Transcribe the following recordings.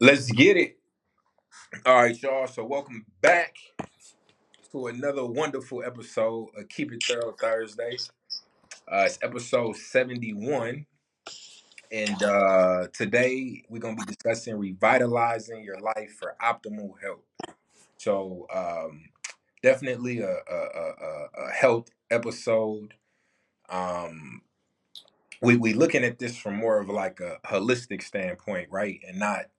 Let's get it. All right, y'all. So welcome back to another wonderful episode of Keep It Thorough Thursday. It's episode 71. And today we're gonna be discussing revitalizing your life for optimal health. So definitely a health episode. Um we looking at this from more of like a holistic standpoint, right? And not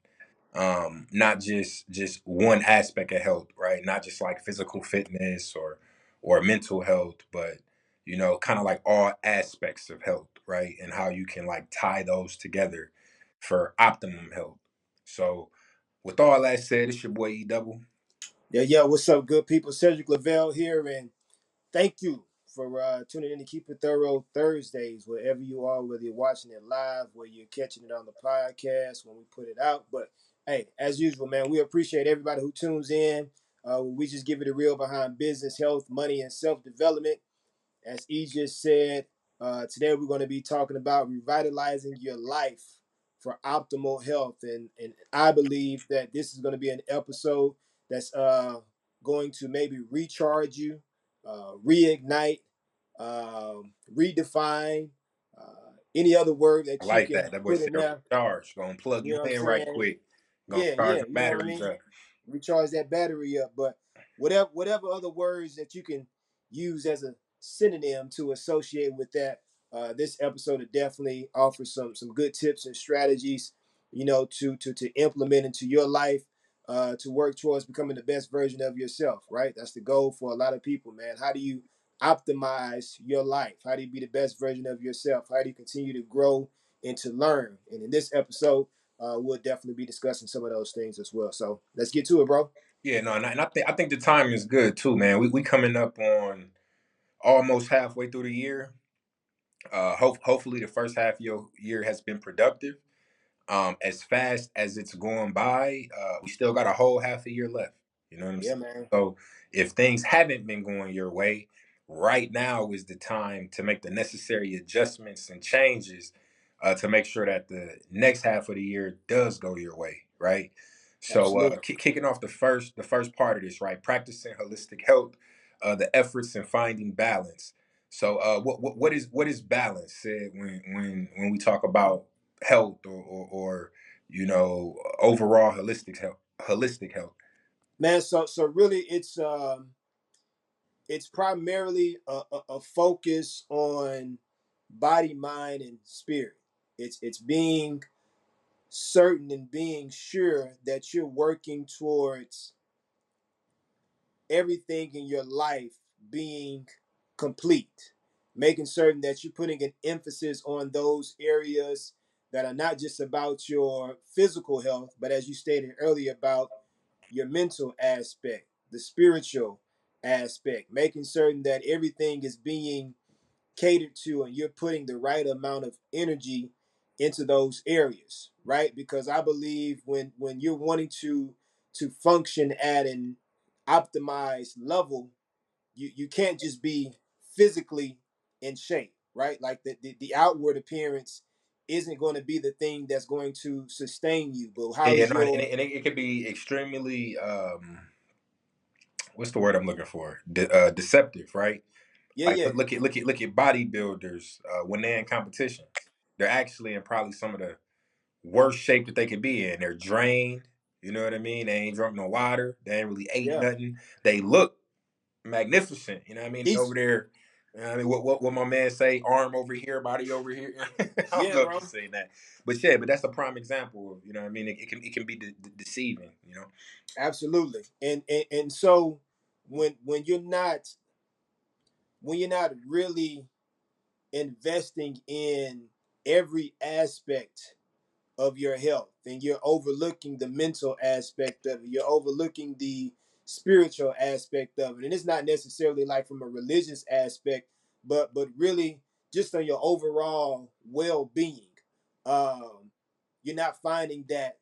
just one aspect of health, right? Not just like physical fitness or mental health, but kind of like all aspects of health, right? And how you can like tie those together for optimum health. So with all that said, it's your boy E double. Yeah. What's up, good people? Cedric Lavelle here, and thank you for tuning in to Keep It Thorough Thursdays, wherever you are, whether you're watching it live, whether you're catching it on the podcast when we put it out. But hey, as usual, man, we appreciate everybody who tunes in. We just give it a real behind business, health, money, and self development. As E just said, today we're going to be talking about revitalizing your life for optimal health. And I believe that this is going to be an episode that's going to maybe recharge you, reignite, redefine, any other word I that you like can that. That boy put said in there. recharge. Gonna plug You you know what I'm in right saying? quick. Gonna charge Yeah, the you know what I batteries mean? up. Recharge that battery up. But whatever other words that you can use as a synonym to associate with that, this episode will definitely offer some good tips and strategies, to implement into your life, to work towards becoming the best version of yourself. Right? That's the goal for a lot of people, man. How do you optimize your life? How do you be the best version of yourself? How do you continue to grow and to learn? And in this episode, we'll definitely be discussing some of those things as well. So let's get to it, bro. Yeah, no, and I think the time is good too, man. We coming up on almost halfway through the year. Hopefully the first half of your year has been productive. As fast as it's going by, we still got a whole half a year left. You know what I'm Yeah, saying? man. So if things haven't been going your way, right now is the time to make the necessary adjustments and changes to make sure that the next half of the year does go your way, right? So Absolutely. kicking off the first part of this, right? Practicing holistic health, the efforts in finding balance. So what is balance said when we talk about health or overall holistic health. Man, so really it's primarily a focus on body, mind, and spirit. It's being certain and being sure that you're working towards everything in your life being complete, making certain that you're putting an emphasis on those areas that are not just about your physical health, but as you stated earlier, about your mental aspect, the spiritual aspect, making certain that everything is being catered to and you're putting the right amount of energy into those areas, right? Because I believe when you're wanting to function at an optimized level, you can't just be physically in shape, right? Like the outward appearance isn't going to be the thing that's going to sustain you, but how Yeah, is no, and your it can be extremely what's the word I'm looking for? Deceptive, right? yeah, Like yeah, look at bodybuilders when they're in competition. They're actually in probably some of the worst shape that they could be in. They're drained. You know what I mean? They ain't drunk no water. They ain't really ate yeah. nothing. They look magnificent. You know what I mean? They over He's there. You know what I mean, what my man say? Arm over here, body over here. I don't yeah, know if he's bro. saying that, but yeah, but that's a prime example of what I mean. It can be deceiving. Absolutely. And so when you're not really investing in every aspect of your health and you're overlooking the mental aspect of it, you're overlooking the spiritual aspect of it, and it's not necessarily like from a religious aspect, but really just on your overall well-being. um you're not finding that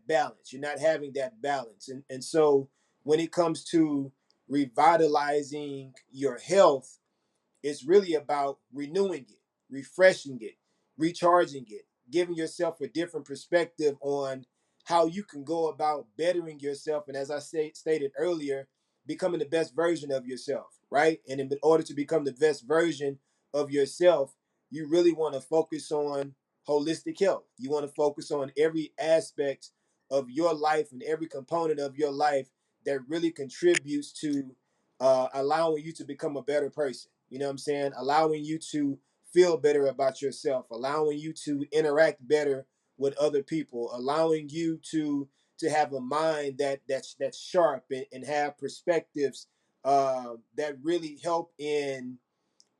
balance, you're not having that balance, and so when it comes to revitalizing your health, it's really about renewing it, refreshing it, recharging it, giving yourself a different perspective on how you can go about bettering yourself, and as I stated earlier, becoming the best version of yourself, right? And in order to become the best version of yourself, you really want to focus on holistic health. You want to focus on every aspect of your life and every component of your life that really contributes to allowing you to become a better person. You know what I'm saying? Allowing you to feel better about yourself, allowing you to interact better with other people, allowing you to have a mind that's sharp and have perspectives that really help in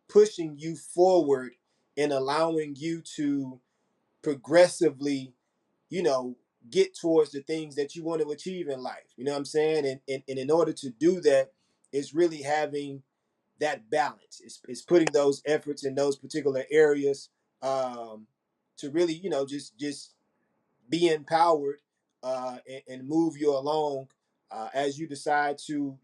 pushing you forward and allowing you to progressively, you know, get towards the things that you want to achieve in life. You know what I'm saying? And in order to do that, it's really having that balance. It's putting those efforts in those particular areas to really, just be empowered and move you along as you decide to,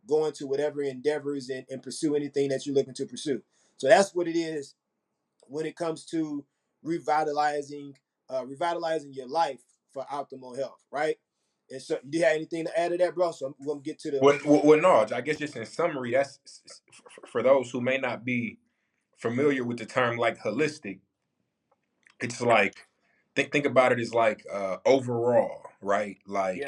go into whatever endeavors and pursue anything that you're looking to pursue. So that's what it is when it comes to revitalizing, revitalizing your life for optimal health, right? And so, do you have anything to add to that, bro? So I'm gonna get to the Well, no, I guess just in summary, that's for those who may not be familiar with the term like holistic. It's like think about it as like overall, right? yeah, Like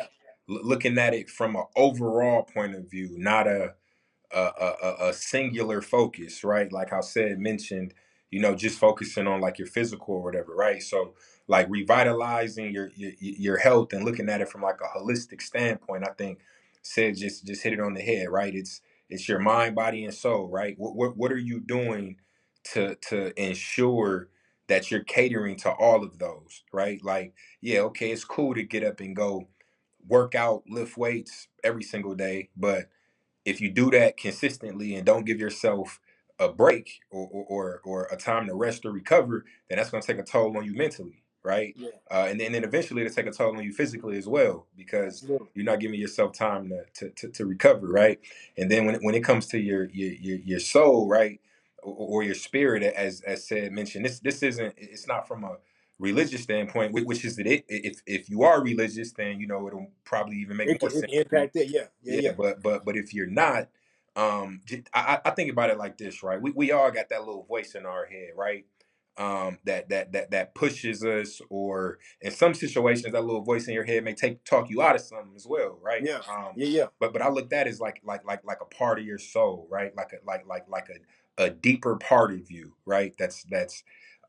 looking at it from an overall point of view, not a singular focus, right? Like how said mentioned, just focusing on like your physical or whatever, right? So like revitalizing your health and looking at it from like a holistic standpoint, I think said just hit it on the head, right? It's your mind, body, and soul, right? What are you doing to ensure that you're catering to all of those, right? Like, yeah, okay, it's cool to get up and go work out, lift weights every single day, but if you do that consistently and don't give yourself a break or a time to rest or recover, then that's going to take a toll on you mentally, right? yeah, And then eventually it'll take a toll on you physically as well because absolutely, you're not giving yourself time to recover, right? And then when it comes to your soul, right, or your spirit, as said mentioned, this isn't, it's not from a religious standpoint, which is that if you are religious, then it'll probably even make more it sense can impact it. Yeah, yeah, yeah, yeah, but if you're not, I think about it like this, right? We all got that little voice in our head, right? That pushes us, or in some situations, that little voice in your head may talk you out of something as well, right? yeah, yeah, yeah, But I look at it as like a part of your soul, right? Like a deeper part of you, right? That's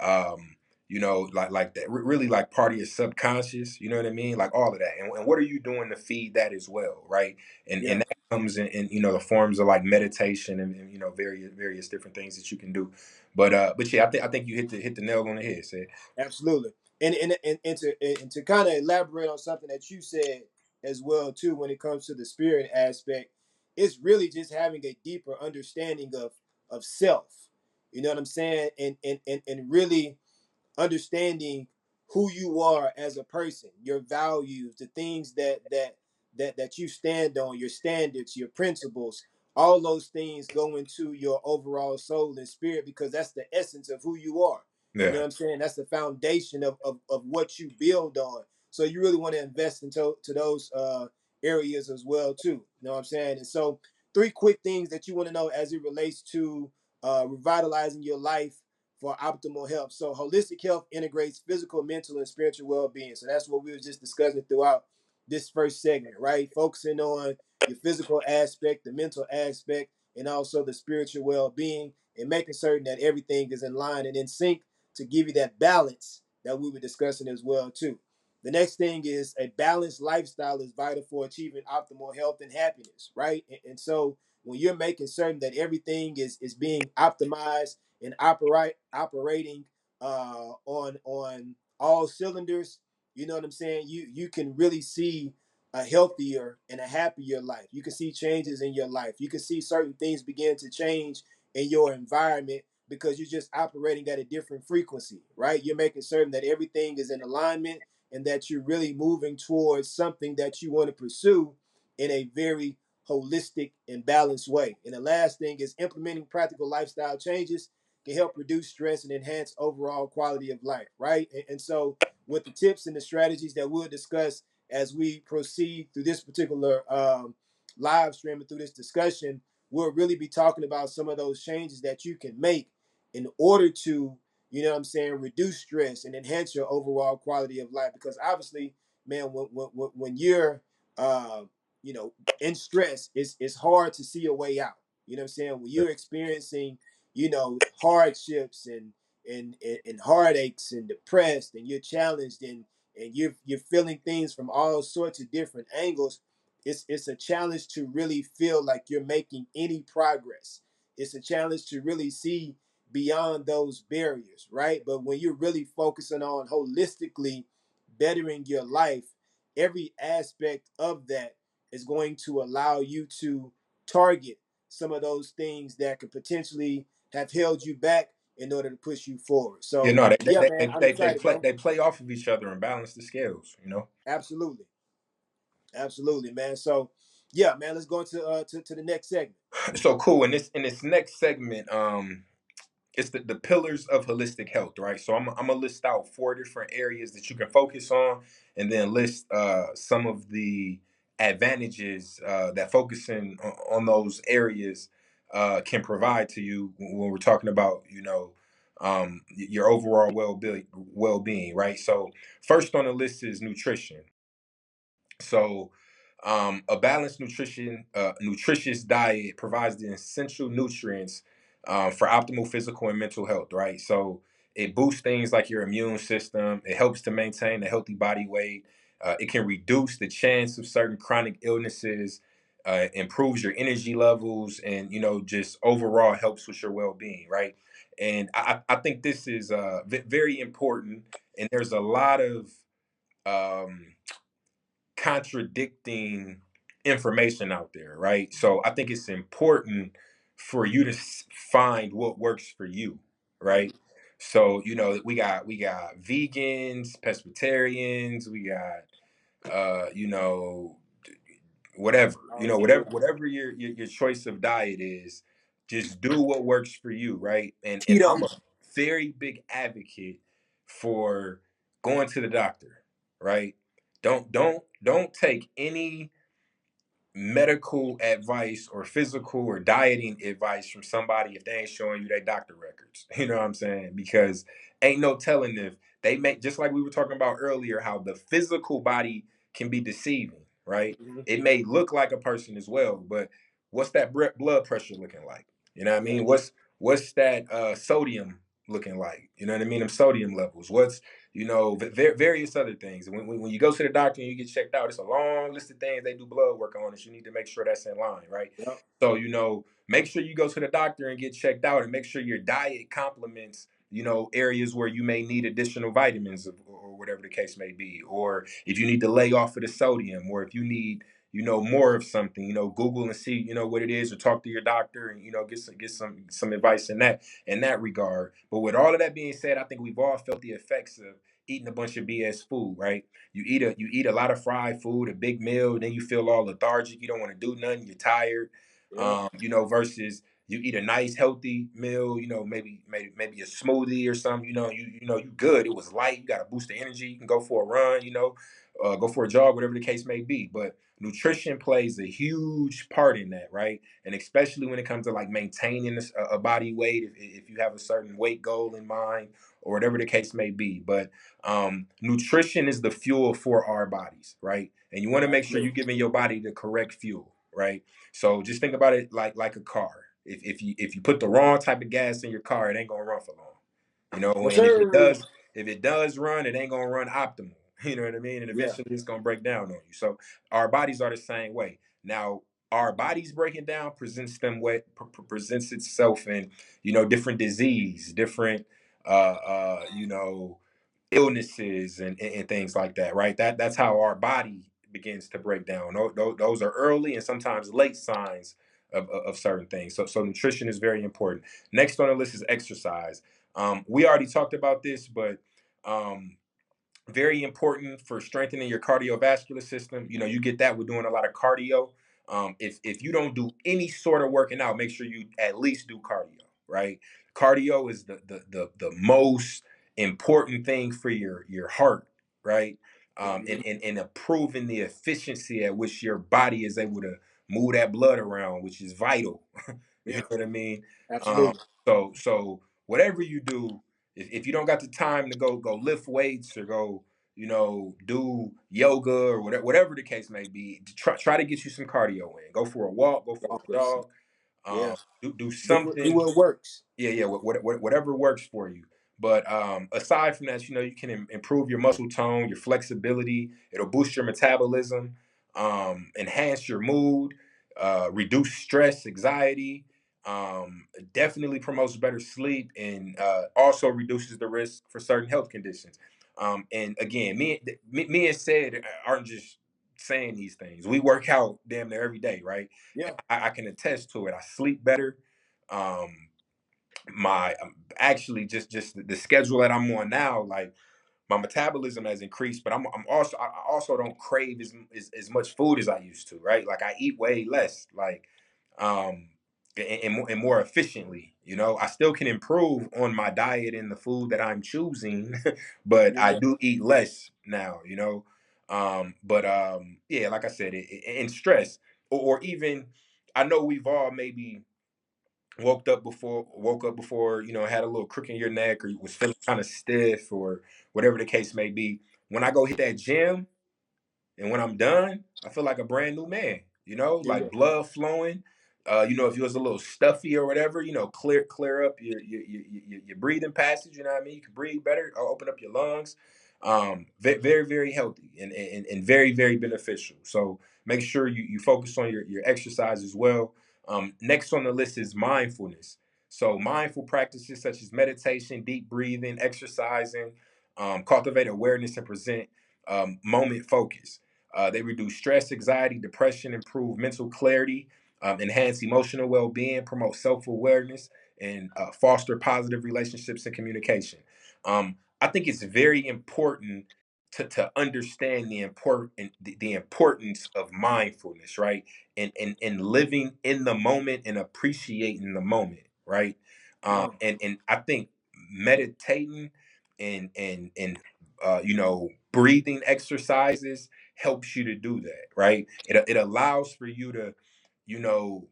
like that really like part of your subconscious, you know what I mean, like all of that, and what are you doing to feed that as well, right? and yeah. and that comes in the forms of like meditation and various different things that you can do, but yeah, I think you hit the nail on the head, said. Absolutely. And to kind of elaborate on something that you said as well too, when it comes to the spirit aspect, it's really just having a deeper understanding of self. You know what I'm saying? And really understanding who you are as a person, your values, the things that you stand on, your standards, your principles, all those things go into your overall soul and spirit because that's the essence of who you are. You know Yeah, what I'm saying? That's the foundation of what you build on. So you really want to invest into to those areas as well too. You know what I'm saying? And so three quick things that you want to know as it relates to revitalizing your life for optimal health. So holistic health integrates physical, mental, and spiritual well-being. So that's what we were just discussing throughout this first segment, right? Focusing on your physical aspect, the mental aspect, and also the spiritual well-being, and making certain that everything is in line and in sync to give you that balance that we were discussing as well too. The next thing is a balanced lifestyle is vital for achieving optimal health and happiness, right? And so when you're making certain that everything is being optimized and operating on all cylinders, you know what I'm saying? You can really see a healthier and a happier life. You can see changes in your life. You can see certain things begin to change in your environment because you're just operating at a different frequency, right? You're making certain that everything is in alignment and that you're really moving towards something that you want to pursue in a very holistic and balanced way. And the last thing is implementing practical lifestyle changes can help reduce stress and enhance overall quality of life, right? And so with the tips and the strategies that we'll discuss as we proceed through this particular live stream and through this discussion, we'll really be talking about some of those changes that you can make in order to, you know what I'm saying, reduce stress and enhance your overall quality of life. Because obviously, man, when you're, uh, you know, in stress, it's hard to see a way out. You know what I'm saying? When you're experiencing, you know, hardships and heartaches and depressed and you're challenged and you're feeling things from all sorts of different angles, it's a challenge to really feel like you're making any progress. It's a challenge to really see beyond those barriers, right? But when you're really focusing on holistically bettering your life, every aspect of that is going to allow you to target some of those things that could potentially have held you back in order to push you forward. You So know, yeah, man, I'm excited, bro. they play off of each other and balance the scales. You know. Absolutely, absolutely, man. So yeah, man, let's go into to the next segment. So cool. In this next segment, it's the pillars of holistic health, right? So I'm gonna list out four different areas that you can focus on, and then list some of the advantages that focusing on those areas can provide to you when we're talking about, you know, your overall well being, right? So first on the list is nutrition. So, a balanced nutritious diet provides the essential nutrients for optimal physical and mental health. Right. So it boosts things like your immune system. It helps to maintain a healthy body weight. It can reduce the chance of certain chronic illnesses. Improves your energy levels, and just overall helps with your well-being. Right. And I think this is very important. And there's a lot of um, contradicting information out there, right? So I think it's important for you to find what works for you, Mhm. right? So we got vegans, pescatarians, we got whatever Oh whatever yeah, whatever your choice of diet is. Just do what works for you, right? And I'm keto. a very big advocate for going to the doctor, right? Don't take any medical advice or physical or dieting advice from somebody if they ain't showing you their doctor records. You know what I'm saying? Because ain't no telling if they make, just like we were talking about earlier, how the physical body can be deceiving, right? Mhm. It may look like a person as well, but what's that blood pressure looking like? You know what I Yeah, mean? What's that sodium looking like? You know what I mean? Them sodium levels. What's various other things. When you go to the doctor and you get checked out, it's a long list of things they do blood work on that you need to make sure that's in line, right? yeah, So, make sure you go to the doctor and get checked out, and make sure your diet complements, areas where you may need additional vitamins, or whatever the case may be, or if you need to lay off of the sodium, or if you need, more of something, Google and see, what it is, or talk to your doctor and, get some advice in that regard. But with all of that being said, I think we've all felt the effects of eating a bunch of BS food, right? You eat a lot of fried food, a big meal, then you feel all lethargic. You don't want to do nothing. You're tired. yeah, Versus you eat a nice healthy meal. Maybe a smoothie or something. You good. It was light. You got a boost of energy. You can go for a run. Go for a jog, whatever the case may be. But nutrition plays a huge part in that, right? And especially when it comes to like maintaining a body weight, if you have a certain weight goal in mind, or whatever the case may be. But nutrition is the fuel for our bodies, right? And you want to make sure you're absolutely. giving your body the correct fuel, right? So just think about it like a car. If you put the wrong type of gas in your car, it ain't gonna run for long. Yes, And if it sir. does, run, it ain't gonna run optimal. You know what I mean? And Yeah, eventually it's gonna break down on you. So our bodies are the same way. Now, our bodies breaking down presents itself in different disease, different illnesses, and things like that, right? That's how our body begins to break down. Those are early and sometimes late signs of certain things. So nutrition is very important. Next on the list is exercise. We already talked about this, but um, very important for strengthening your cardiovascular system. You get that with doing a lot of cardio. If you don't do any sort of working out, make sure you at least do cardio, right? Cardio is the most important thing for your heart, right? Hmm. And improving the efficiency at which your body is able to move that blood around, which is vital. You know Yeah, what I mean? Um, absolutely. so whatever you do, if you don't got the time to go lift weights or go, do yoga or whatever the case may be, try to get you some cardio in. Go for a walk, go for a Walkers. jog, Yeah. do Do something. what works. Yeah, whatever works for you. But aside from that, you can improve your muscle tone, your flexibility. It'll boost your metabolism, enhance your mood, reduce stress, anxiety. Definitely promotes better sleep, and also reduces the risk for certain health conditions. And again, me and Said aren't just saying these things. We work out damn near every day, right? Yeah. I can attest to it. I sleep better. Um, my actually just the schedule that I'm on now, like my metabolism has increased, but I'm also I also don't crave as much food as I used to, right? Like I eat way less, like um and more efficiently. I still can improve on my diet and the food that I'm choosing, but I Yeah. do eat less now. But yeah, like I said, and stress or even I know we've all maybe woke up before had a little crook in your neck or was feeling kind of stiff or whatever the case may be. When I go hit that gym and when I'm done, I feel like a brand new man, Yeah. like blood flowing. If you was a little stuffy or whatever, clear up your breathing passage. You know what I mean? You can breathe better, or open up your lungs. Very, very healthy and very, very beneficial. So make sure you focus on your exercise as well. Next on the list is mindfulness. So mindful practices such as meditation, deep breathing, exercising, cultivate awareness and present moment focus. They reduce stress, anxiety, depression, improve mental clarity, enhance emotional well being, promote self awareness, and foster positive relationships and communication. I think it's very important to understand the importance of mindfulness, right? And living in the moment and appreciating the moment, right? Yeah. And I think meditating and breathing exercises helps you to do that, right? It allows for you to, you know,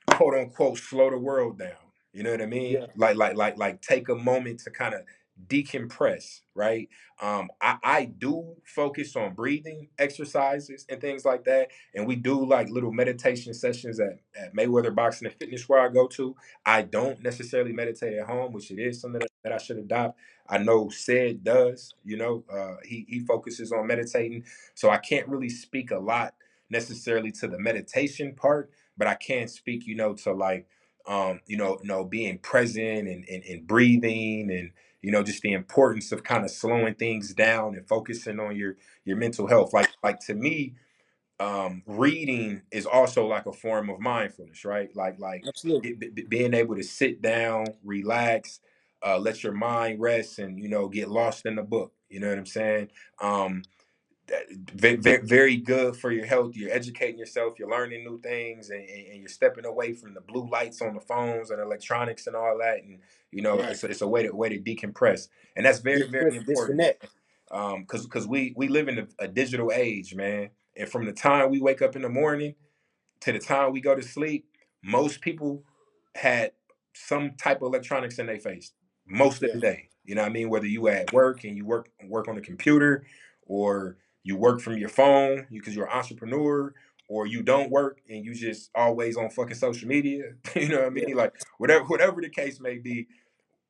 quote unquote slow the world down. You know what I mean? Yeah. Like take a moment to kind of decompress, right? I do focus on breathing exercises and things like that. And we do like little meditation sessions at Mayweather Boxing and Fitness where I go to. I don't necessarily meditate at home, which it is something that I should adopt. I know Said does, he focuses on meditating. So I can't really speak a lot necessarily to the meditation part, but I can speak, to like being present and breathing and just the importance of kind of slowing things down and focusing on your mental health. Like to me, reading is also like a form of mindfulness, right? Like Absolutely. being able to sit down, relax, let your mind rest, and get lost in the book. You know what I'm saying? Um, very good for your health. You're educating yourself, you're learning new things, and you're stepping away from the blue lights on the phones and electronics and all that. And Right. it's a way to decompress, and that's very, very important, Disconnect. because we live in a digital age, man. And from the time we wake up in the morning to the time we go to sleep, most people had some type of electronics in their face most of Yeah. the day. You know what I mean? Whether you at work and you work on the computer, or you work from your phone because you're an entrepreneur, or you don't work and you just always on fucking social media. You know what I Yeah. mean? Like whatever the case may be,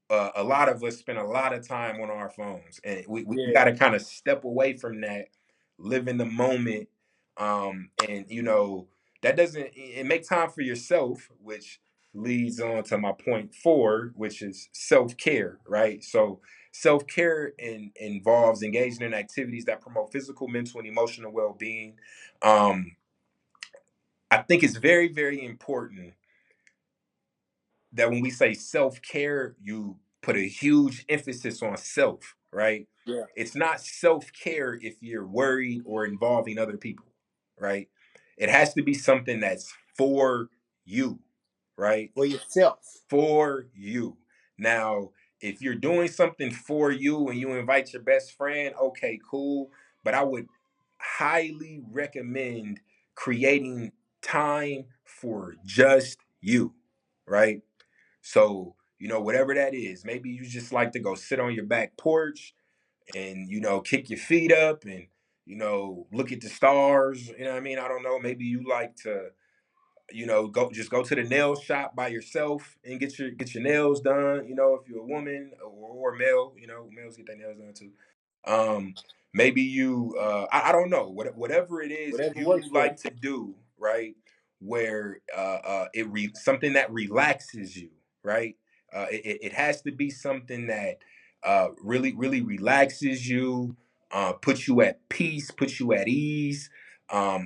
a lot of us spend a lot of time on our phones, and we got Yeah. to kind of step away from that, live in the moment, and that doesn't and make time for yourself, which leads on to my point four, which is self-care, right? So self-care involves engaging in activities that promote physical, mental, and emotional well-being. um, I think it's very, very important that when we say self care, you put a huge emphasis on self, right? Yeah. It's not self care if you're worried or involving other people, right? It has to be something that's for you, right? For yourself. For you. Now, if you're doing something for you and you invite your best friend, okay, cool. But I would highly recommend creating time for just you, right? So, whatever that is, maybe you just like to go sit on your back porch and, kick your feet up and, look at the stars. You know what I mean? I don't know. Maybe you like to, go to the nail shop by yourself and get your nails done. If you're a woman or male, males get their nails done too. Maybe you, I don't know, whatever it is Whatever you works for you. like to do, right? Where something that relaxes you, right? It has to be something that really really relaxes you, puts you at peace, puts you at ease,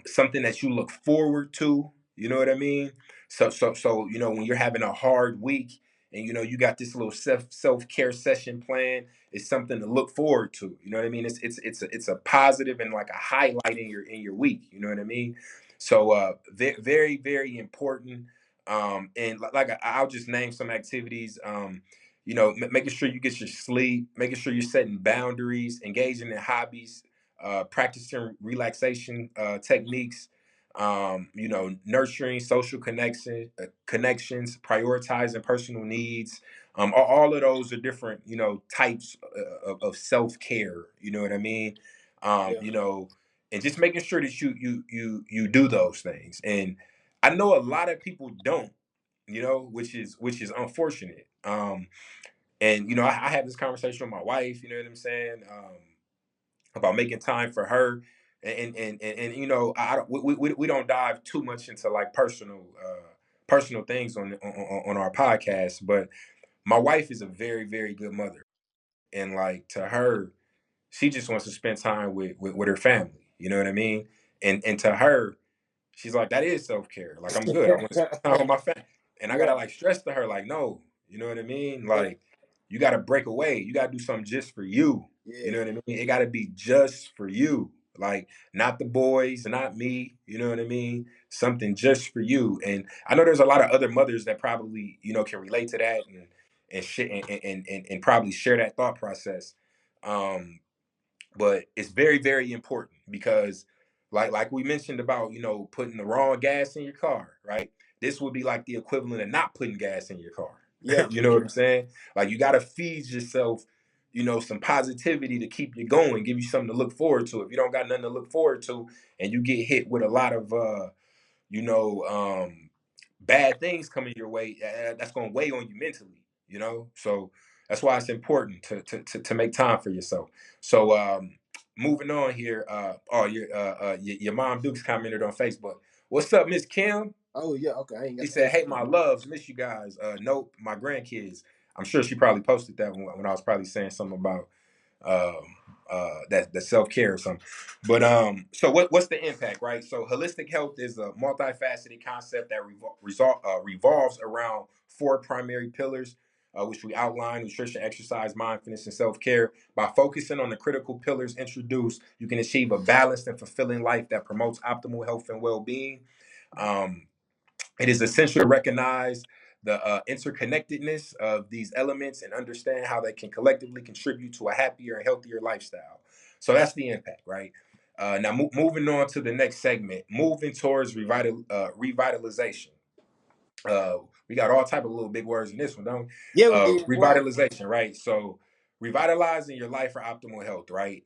something that you look forward to. You know what I mean? So when you're having a hard week and you got this little self-care session plan, it's something to look forward to. You know what I mean? It's a positive and like a highlight in your week. You know what I mean? So very very important. And like I'll just name some activities. Making sure you get your sleep, making sure you're setting boundaries, engaging in hobbies, practicing relaxation techniques. Nurturing social connections, prioritizing personal needs, all of those are different, types of self care. You know what I mean? Yeah. And just making sure that you do those things. And I know a lot of people don't, which is unfortunate. And I had this conversation with my wife. You know what I'm saying? About making time for her. And I don't, we don't dive too much into like personal things on our podcast, but my wife is a very very good mother, and like to her, she just wants to spend time with her family. You know what I mean? And to her, she's like, that is self care. Like, I'm good. I want to spend time with my family. And I gotta Yeah. like stress to her, like, no, you know what I mean? Yeah. Like, you gotta break away. You gotta do something just for you. You Yeah. know what I mean? It gotta be just for you. Like, not the boys, not me. You know what I mean? Something just for you. And I know there's a lot of other mothers that probably, can relate to that and probably share that thought process. Um, but it's very very important because like we mentioned about putting the wrong gas in your car, right? This would be like the equivalent of not putting gas in your car. Yeah. You know what I'm saying? Like, you got to feed yourself some positivity to keep you going, give you something to look forward to. If you don't got nothing to look forward to and you get hit with a lot of you know, bad things coming your way, that's going to weigh on you mentally. So that's why it's important to make time for yourself. So moving on here, your mom Dukes commented on Facebook. What's up, Miss Kim? Oh yeah. Okay. I ain't She got the said, "Hey, Facebook my no more. loves, miss you guys. Nope, my grandkids." I'm sure she probably posted that when I was probably saying something about um that the self-care or something. But so what's the impact, right? So holistic health is a multifaceted concept that revolves around four primary pillars, which we outline: nutrition, exercise, mindfulness, and self-care. By focusing on the critical pillars introduced, you can achieve a balanced and fulfilling life that promotes optimal health and well-being. um it is essential to recognize the interconnectedness of these elements and understand how they can collectively contribute to a happier and healthier lifestyle. So that's the impact, right? Now, moving on to the next segment, moving towards revitalization. uh we got all type of little big words in this one, don't we? Yeah, we did. Boy. Revitalization, right? So revitalizing your life for optimal health, right?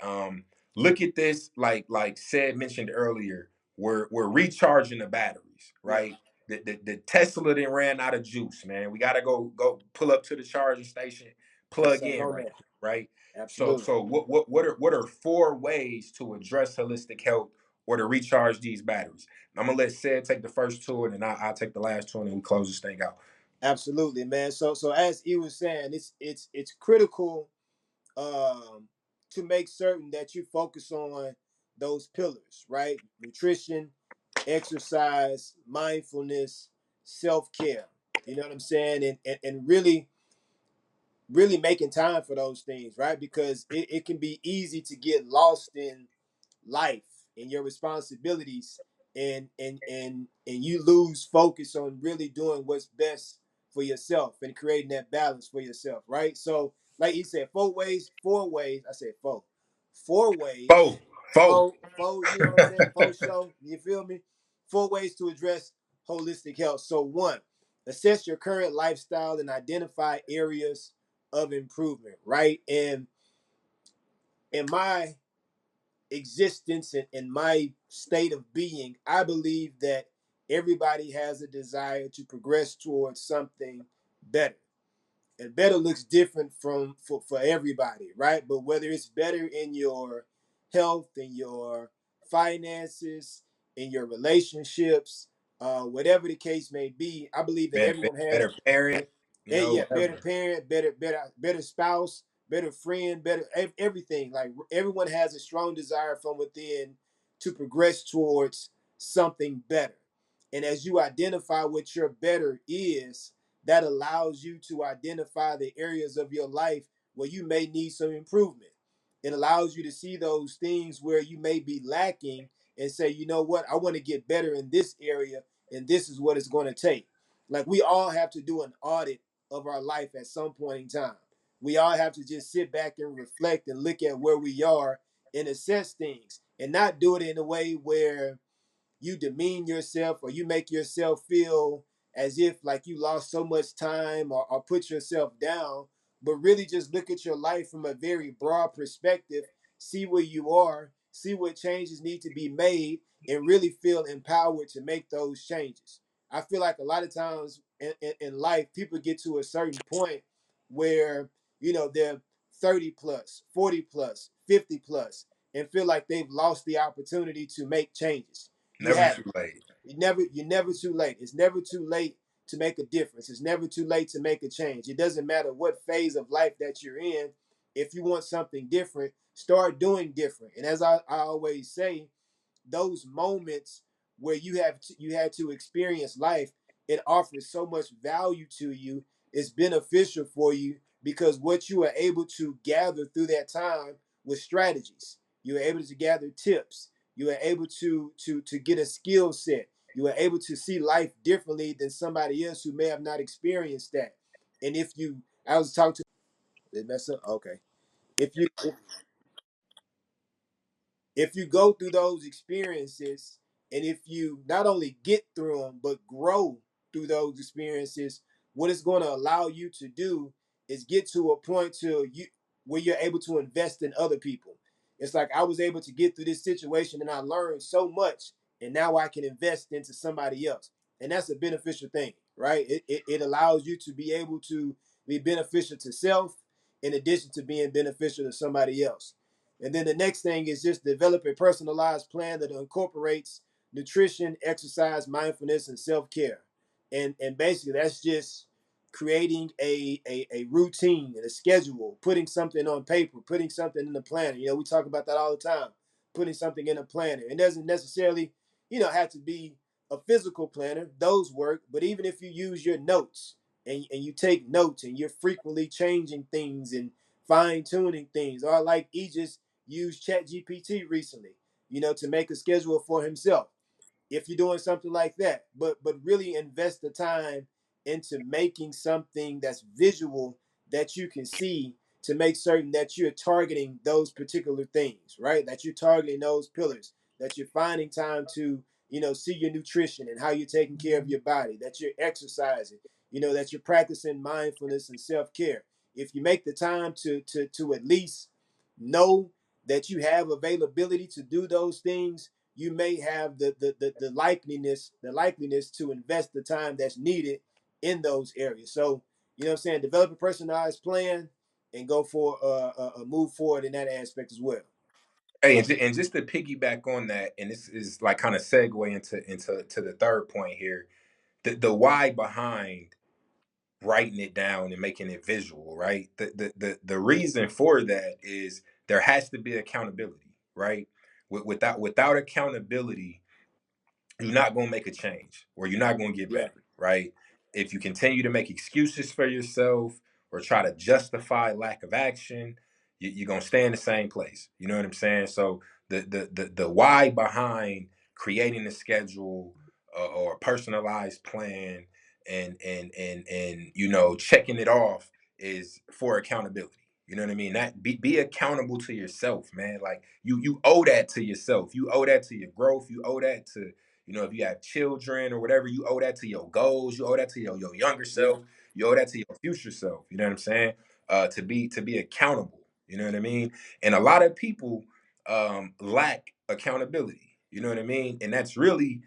Look at this, like said mentioned earlier, we're recharging the batteries, Yeah. right? The Tesla then ran out of juice, man. We gotta go pull up to the charging station, Put plug something in on right there. now, right? so Absolutely. so what are four ways to address holistic health or to recharge these batteries? I'm gonna let Sid take the first two, and then I'll take the last two, and then we close this thing out. Absolutely, man. So as he was saying, it's critical um to make certain that you focus on those pillars, right? Nutrition, exercise, mindfulness, self-care. You know what I'm saying? And really making time for those things, right? Because it can be easy to get lost in life and your responsibilities and you lose focus on really doing what's best for yourself and creating that balance for yourself, right? So like he said, 4 ways, 4 ways. I said four, 4 ways, Four, four. four. You know what I'm saying? Four show. You feel me? 4 ways to address holistic health. So one, assess your current lifestyle and identify areas of improvement. Right, and in my existence and in my state of being, I believe that everybody has a desire to progress towards something better. And better looks different for everybody, right? But whether it's better in your health, in your finances, in your relationships, whatever the case may be, I believe that everyone has, Better parent, you and know, yeah, better whatever. parent, better spouse, better friend, better everything. Like everyone has a strong desire from within to progress towards something better. And as you identify what your better is, that allows you to identify the areas of your life where you may need some improvement. It allows you to see those things where you may be lacking and say, you know what, I want to get better in this area, and this is what it's going to take. Like we all have to do an audit of our life at some point in time. We all have to just sit back and reflect and look at where we are and assess things, and not do it in a way where you demean yourself or you make yourself feel as if like you lost so much time, or put yourself down, but really just look at your life from a very broad perspective, see where you are, see what changes need to be made, and really feel empowered to make those changes. I feel like a lot of times in life, people get to a certain point where, they're 30 plus, 40 plus, 50 plus, and feel like they've lost the opportunity to make changes. You Never haven't. too late. You're never too late. It's never too late to make a difference. It's never too late to make a change. It doesn't matter what phase of life that you're in. If you want something different, start doing different. And as I always say, those moments where you had to experience life, it offers so much value to you. It's beneficial for you because what you are able to gather through that time with strategies, you are able to gather tips, you are able to get a skill set, you are able to see life differently than somebody else who may have not experienced that. And if you I was talking to did mess up? Okay. If you go through those experiences, and if you not only get through them but grow through those experiences, what it's going to allow you to do is get to a point to you where you're able to invest in other people. It's like I was able to get through this situation and I learned so much, and now I can invest into somebody else, and that's a beneficial thing, right? It allows you to be able to be beneficial to self in addition to being beneficial to somebody else. And then the next thing is just develop a personalized plan that incorporates nutrition, exercise, mindfulness, and self-care. And basically that's just creating a routine and a schedule, putting something on paper, putting something in the planner. We talk about that all the time, putting something in a planner. It doesn't necessarily, have to be a physical planner. Those work, but even if you use your notes and you take notes and you're frequently changing things and fine tuning things, or like Aegis used ChatGPT recently, to make a schedule for himself. If you're doing something like that, but really invest the time into making something that's visual that you can see, to make certain that you're targeting those particular things, right? That you're targeting those pillars, that you're finding time to, see your nutrition and how you're taking care of your body, that you're exercising, that you're practicing mindfulness and self-care. If you make the time to at least know that you have availability to do those things, you may have the likeliness to invest the time that's needed in those areas. So, what I'm saying, develop a personalized plan and go for a move forward in that aspect as well. Hey, and just to piggyback on that, and this is like kind of segue into the third point here, the why behind writing it down and making it visual, right? The reason for that is there has to be accountability, right? Without accountability, you're not going to make a change or you're not going to get Yeah. better, right? If you continue to make excuses for yourself or try to justify lack of action, you're going to stay in the same place. You know what I'm saying? So the why behind creating a schedule, or a personalized plan, and checking it off is for accountability, You know what I mean? That be accountable to yourself, man. Like you owe that to yourself. You owe that to your growth. You owe that to, if you have children or whatever, you owe that to your goals. You owe that to your younger Yeah. self. You owe that to your future self. You know what I'm saying? To be accountable. You know what I mean? And a lot of people lack accountability. You know what I mean? And that's really,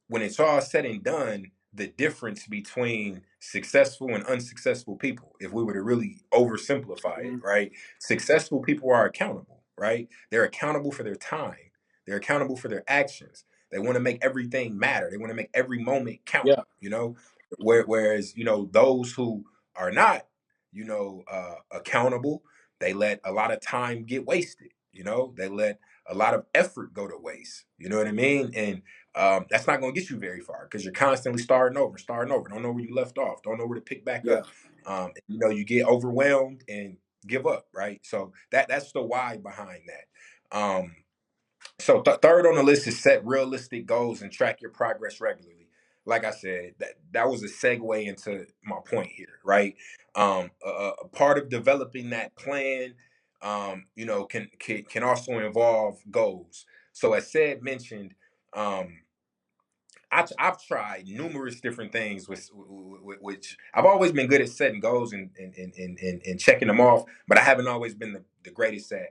when it's all said and done, the difference between successful and unsuccessful people, if we were to really oversimplify it, Hmm. right? Successful people are accountable, right? They're accountable for their time, they're accountable for their actions. They want to make everything matter, they want to make every moment count, Yeah. Whereas, those who are not, accountable, they let a lot of time get wasted, they let a lot of effort go to waste. You know what I mean? And that's not going to get you very far because you're constantly starting over. Don't know where you left off. Don't know where to pick back Yeah. up. You get overwhelmed and give up, right? So that's the why behind that. So third on the list is set realistic goals and track your progress regularly. Like I said, that was a segue into my point here, right? A part of developing that plan, can also involve goals. So as said mentioned, um, I've tried numerous different things with which I've always been good at setting goals and checking them off, but I haven't always been the greatest at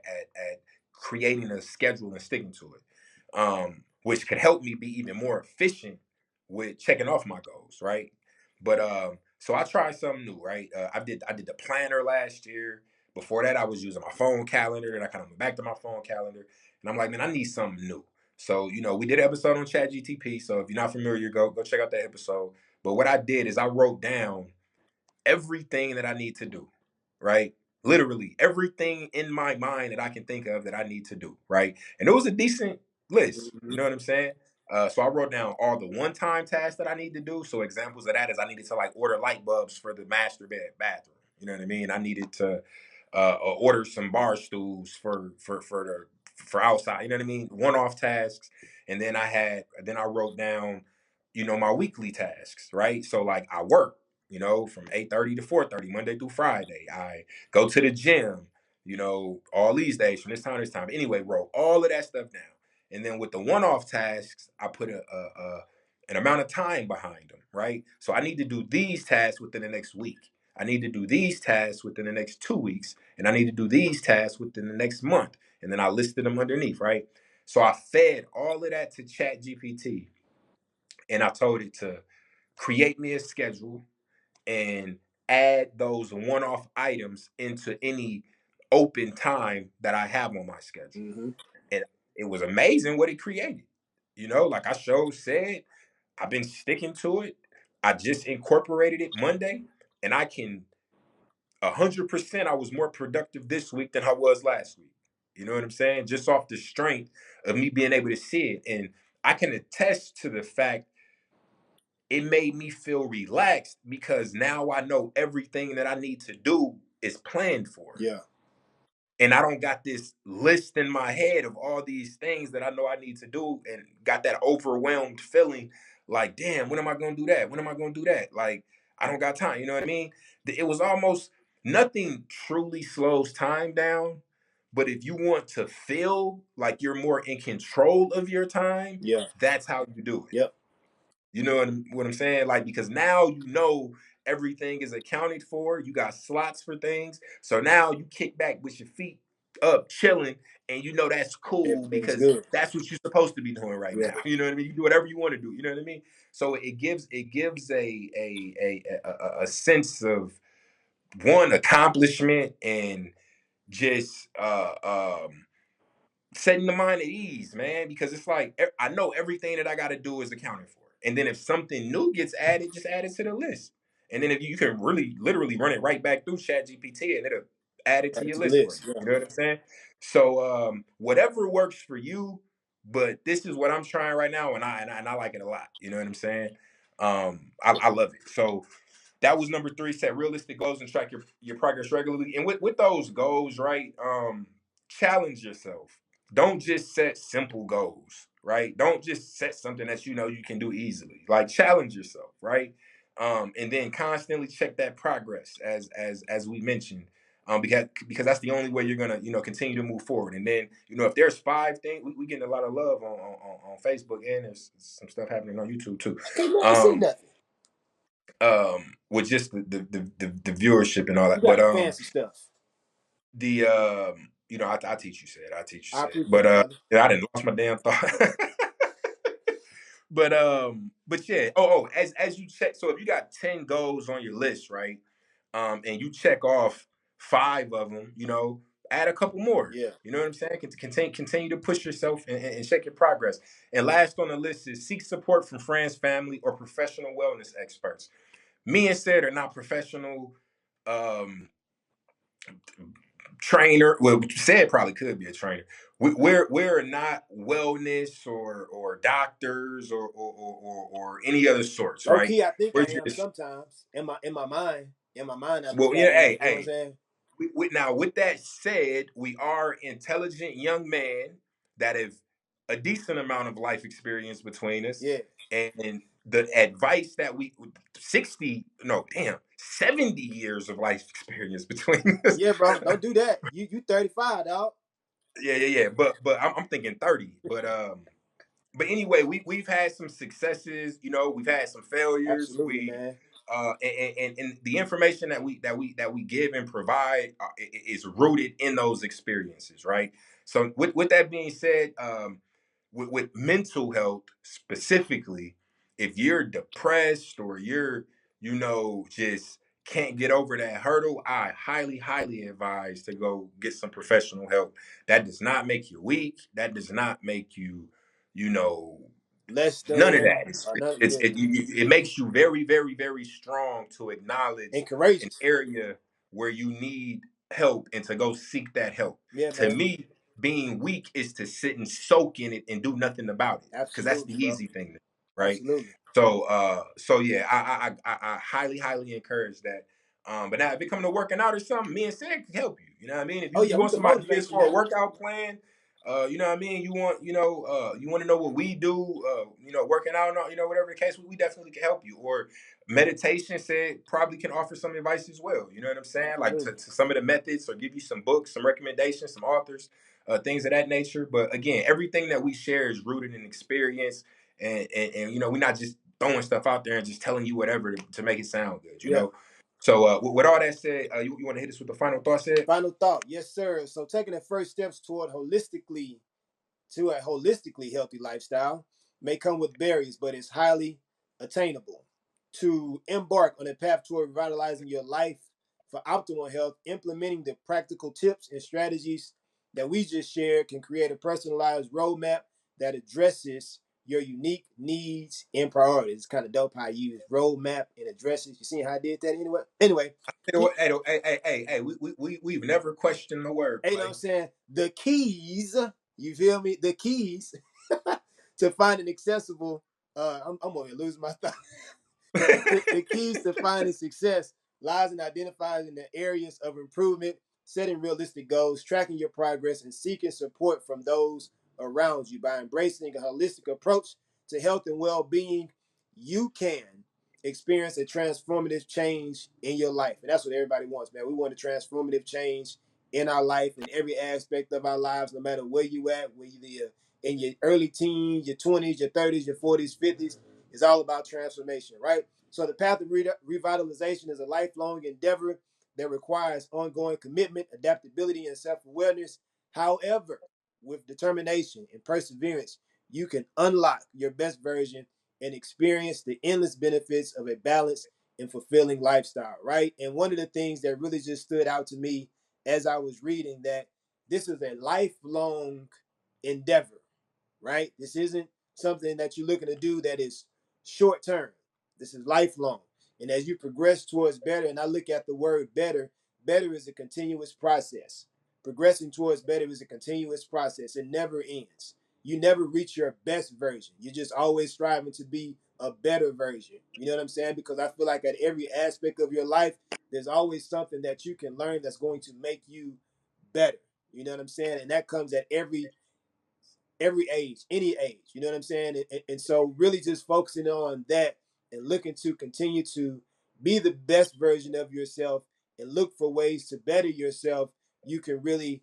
creating a schedule and sticking to it, which could help me be even more efficient with checking off my goals, right? But so I tried something new, right? I did the planner last year. Before that, I was using my phone calendar, and I kind of went back to my phone calendar, and I'm like, man, I need something new. So, we did an episode on ChatGTP. So if you're not familiar, go check out that episode. But what I did is I wrote down everything that I need to do, right? Literally everything in my mind that I can think of that I need to do, right? And it was a decent list. Hmm. You know what I'm saying? So I wrote down all the one-time tasks that I need to do. So examples of that is I needed to like order light bulbs for the master bathroom. You know what I mean? I needed to order some bar stools for outside. You know what I mean? One-off tasks. And then I wrote down, my weekly tasks, right? So like I work, from 8:30 to 4:30, Monday through Friday. I go to the gym, all these days from this time to this time. Anyway, wrote all of that stuff down. And then with the one-off tasks, I put an amount of time behind them, right? So I need to do these tasks within the next week. I need to do these tasks within the next 2 weeks, and I need to do these tasks within the next month. And then I listed them underneath, right? So I fed all of that to Chat GPT, and I told it to create me a schedule and add those one-off items into any open time that I have on my schedule. Hmm. And it was amazing what it created. Like I said, I've been sticking to it. I just incorporated it Monday, and I can 100%. I was more productive this week than I was last week. You know what I'm saying? Just off the strength of me being able to see it, and I can attest to the fact it made me feel relaxed because now I know everything that I need to do is planned for. Yeah. And I don't got this list in my head of all these things that I know I need to do and got that overwhelmed feeling like, damn, when am I going to do that? When am I going to do that? Like, I don't got time. You know what I mean? It was almost nothing truly slows time down. But if you want to feel like you're more in control of your time, Yeah. that's how you do it. Yep. You know what I'm saying? Like, because now everything is accounted for. You got slots for things. So now you kick back with your feet up, chilling, and that's cool Everything's because good. that's what you're supposed to be doing right Yeah. now. You know what I mean? You do whatever you want to do. You know what I mean? So it gives a sense of one accomplishment and just setting the mind at ease, man, because it's like I know everything that I got to do is accounted for. And then if something new gets added, just add it to the list. And then if you can really literally run it right back through Chat GPT and it'll add it to Add it your to the list for you. list. Yeah. You know what I'm saying? So whatever works for you, but this is what I'm trying right now, and I like it a lot. You know what I'm saying? I love it. So that was number three. Set realistic goals and track your progress regularly. And with those goals, right? Challenge yourself. Don't just set simple goals, right? Don't just set something that you can do easily. Like challenge yourself, right? And then constantly check that progress, as we mentioned. because that's the only way you're gonna continue to move forward. And then if there's 5 things, we getting a lot of love on Facebook, and there's some stuff happening on YouTube too. Okay, man, I see Um, nothing. with just the viewership and all You that, got but the fancy stuff. the I teach you said I teach you I said, appreciate but it, brother. yeah, I didn't lost my damn thought. But yeah. As you check, so if you got 10 goals on your list, right? And you check off 5 of them, add a couple more. Yeah. You know what I'm saying? Continue to push yourself and check your progress. And last on the list is seek support from friends, family, or professional wellness experts. Me and said are not professional trainer. Well, said probably could be a trainer. We're not wellness or doctors or any other sorts, Low right? key, I think We're I am just sometimes. In my mind. In my mind, I well, think I yeah. am. Hey, You know what I'm hey. saying? Now, with that said, we are intelligent young men that have a decent amount of life experience between us, Yeah. and the advice that we 60 no damn 70 years of life experience between us. Yeah, bro. Don't do that. You 35, dog. Yeah. But I'm thinking 30. But anyway, we've had some successes. We've had some failures. Absolutely, man. And the information that we give and provide is rooted in those experiences, right? So with that being said, with mental health specifically, if you're depressed or you're just can't get over that hurdle, I highly advise to go get some professional help. That does not make you weak. That does not make you you know Less none of than that. It's or not. it's Yeah. it makes you very, very, very strong to acknowledge And an courageous. area where you need help and to go seek that help. Yeah, To man. me, being weak is to sit and soak in it and do nothing about it, because that's the Absolutely, bro. easy thing to do, right? Absolutely. So yeah, I highly encourage that. But now if it come to working out or something, me and Sid can help you. You know what I mean? If Oh you yeah, we want can some ideas motivate you, for a man. workout plan, you know what I mean? You want to know what we do, working out, and whatever the case, we definitely can help you. Or meditation said probably can offer some advice as well. You know what I'm saying? Like Absolutely. to some of the methods, or give you some books, some recommendations, some authors, things of that nature. But again, everything that we share is rooted in experience, and we're not just throwing stuff out there and just telling you whatever to make it sound good. Yeah. So with all that said, you want to hit us with the final thought, said? Final thought. Yes, sir. So taking the first steps to a holistically healthy lifestyle may come with barriers, but it's highly attainable. To embark on a path toward revitalizing your life for optimal health, implementing the practical tips and strategies that we just shared can create a personalized roadmap that addresses your unique needs and priorities. It's kind of dope how you use roadmap and addresses. You see how I did that anyway? Anyway, Hey, hey, we've never questioned the you know what I'm wordplay. saying? The keys, you feel me? The keys to finding accessible. I'm gonna lose my thought. The keys to finding success lies in identifying the areas of improvement, setting realistic goals, tracking your progress, and seeking support from those around you. By embracing a holistic approach to health and well-being, you can experience a transformative change in your life. And that's what everybody wants, man. We want a transformative change in our life, in every aspect of our lives, no matter where you at, whether you're in your early teens, your 20s, your 30s, your 40s, 50s. It's all about transformation, right? So the path of revitalization is a lifelong endeavor that requires ongoing commitment, adaptability, and self-awareness. However, with determination and perseverance, you can unlock your best version and experience the endless benefits of a balanced and fulfilling lifestyle, right? And one of the things that really just stood out to me as I was reading that this is a lifelong endeavor, right? This isn't something that you're looking to do that is short term. This is lifelong. And as you progress towards better, and I look at the word better, better is a continuous process. Progressing towards better is a continuous process. It never ends. You never reach your best version. You're just always striving to be a better version. You know what I'm saying? Because I feel like at every aspect of your life, there's always something that you can learn that's going to make you better. You know what I'm saying? And that comes at every age, any age. You know what I'm saying? And so really just focusing on that and looking to continue to be the best version of yourself and look for ways to better yourself, you can really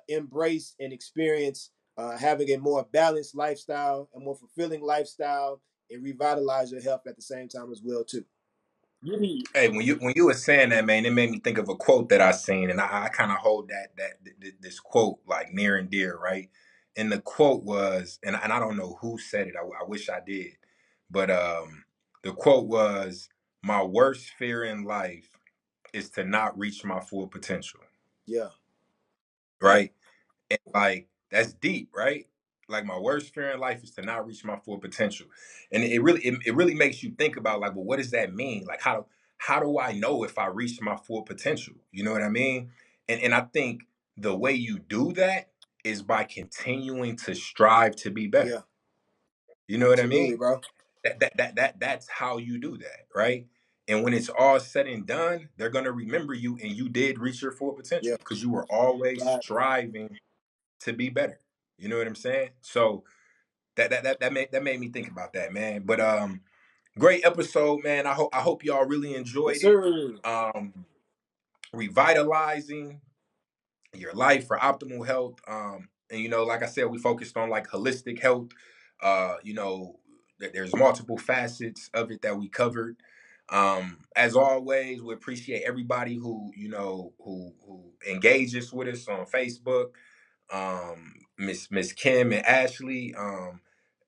embrace and experience having a more balanced lifestyle, a more fulfilling lifestyle, and revitalize your health at the same time as well too. Really? Hey, when you were saying that, man, it made me think of a quote that I seen, and I kind of hold this quote like near and dear, right? And the quote was, and I don't know who said it. I wish I did, but the quote was, "My worst fear in life is to not reach my full potential." Yeah. Right. Right? And like that's deep, right? Like my worst fear in life is to not reach my full potential. And it really makes you think about like, well, what does that mean? Like how do I know if I reach my full potential? You know what I mean? And I think the way you do that is by continuing to strive to be better. Yeah. You know what I Absolutely, mean? bro. That's how you do that, right? And when it's all said and done, they're gonna remember you and you did reach your full Yeah. potential because you were always Right. striving to be better. You know what I'm saying? So that made me think about that, man. But great episode, man. I hope y'all really Yes, enjoyed it. sir. Um, revitalizing your life for optimal health. And like I said, we focused on like holistic health. That there's multiple facets of it that we covered. As always, we appreciate everybody who engages with us on Facebook. Miss Kim and Ashley,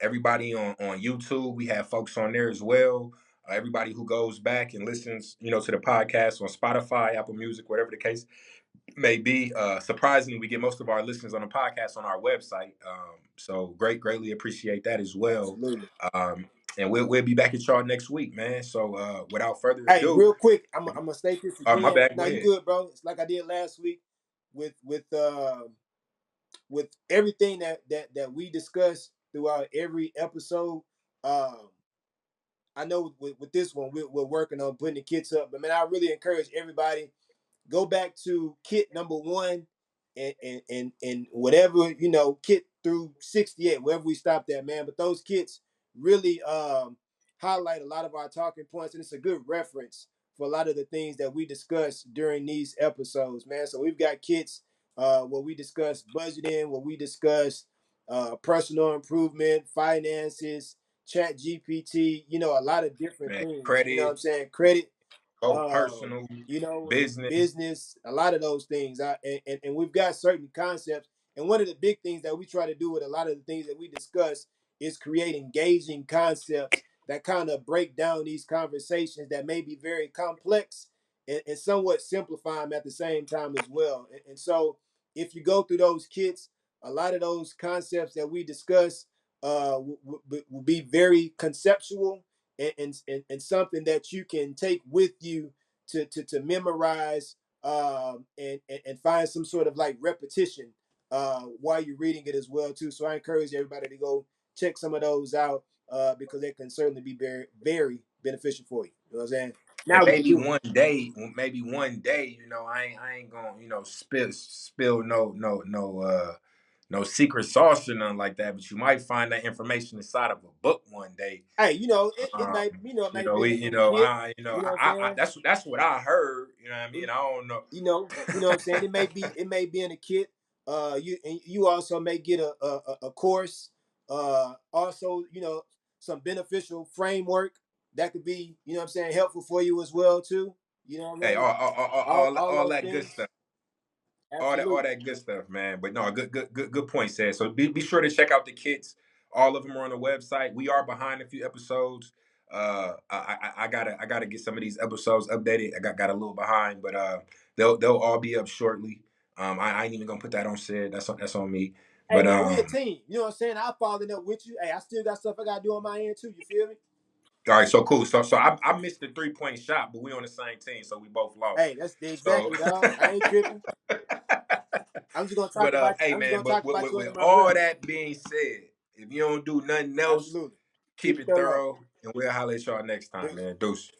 everybody on YouTube. We have folks on there as well. Everybody who goes back and listens, to the podcast on Spotify, Apple Music, whatever the case may be. Surprisingly, we get most of our listeners on the podcast on our website. So greatly appreciate that as well. Absolutely. And we'll be back at y'all next week, man. So without further Hey, ado, real quick, I'm gonna state this my again. bad, go Now you ahead. good, bro. It's like I did last week with with everything that we discussed throughout every episode. Um, I know with this one we're working on putting the kits up, but man, I really encourage everybody go back to kit number one and whatever kit through 68 wherever we stopped at, man, but those kits really highlight a lot of our talking points, and it's a good reference for a lot of the things that we discussed during these episodes, man. So we've got kits where we discuss budgeting, where we discuss personal improvement, finances, chat gpt, a lot of different Man, things, you know what I'm credit, saying, credit, both personal, business. business, a lot of those things. And we've got certain concepts. And one of the big things that we try to do with a lot of the things that we discuss is create engaging concepts that kind of break down these conversations that may be very complex and somewhat simplify them at the same time as well. And so if you go through those kits, a lot of those concepts that we discuss will be very conceptual and something that you can take with you to memorize and find some sort of like repetition while you're reading it as well too. So I encourage everybody to go check some of those out because they can certainly be very very beneficial for you. You know what I'm saying? And Now maybe one day, I ain't gonna, spill no secret sauce or nothing like that. But you might find that information inside of a book one day. hey, it Um, might it might be in a new kit. You know what I'm saying? that's what I heard. You know what I It, mean? I don't know. you know what I'm saying? It may be in a kit. You also may get a course. Also, some beneficial framework that could be, what I'm saying, helpful for you as well too. You know what I Hey, mean? All all those that good things. stuff. All Absolutely. that good stuff, man. But no, good point, said. So be sure to check out the kits. All of them are on the website. We are behind a few episodes. I gotta get some of these episodes updated. I got a little behind, but they'll all be up shortly. I ain't even gonna put that on said. That's on me. Hey But man, we a team. You know what I'm saying? I following up with you. Hey, I still got stuff I gotta do on my end too. You feel me? all right, so cool. So I missed the 3-point shot, but we on the same team, so we both lost. Hey, that's So exactly, dog. I ain't tripping. I'm just gonna talk But about you. hey I'm just man, gonna but talk with, about with, you under with my all breath. that being said, if you don't do nothing else, Absolutely. keep Keep it it thorough. thorough, and we'll holler at y'all next time, Peace. man. Deuce.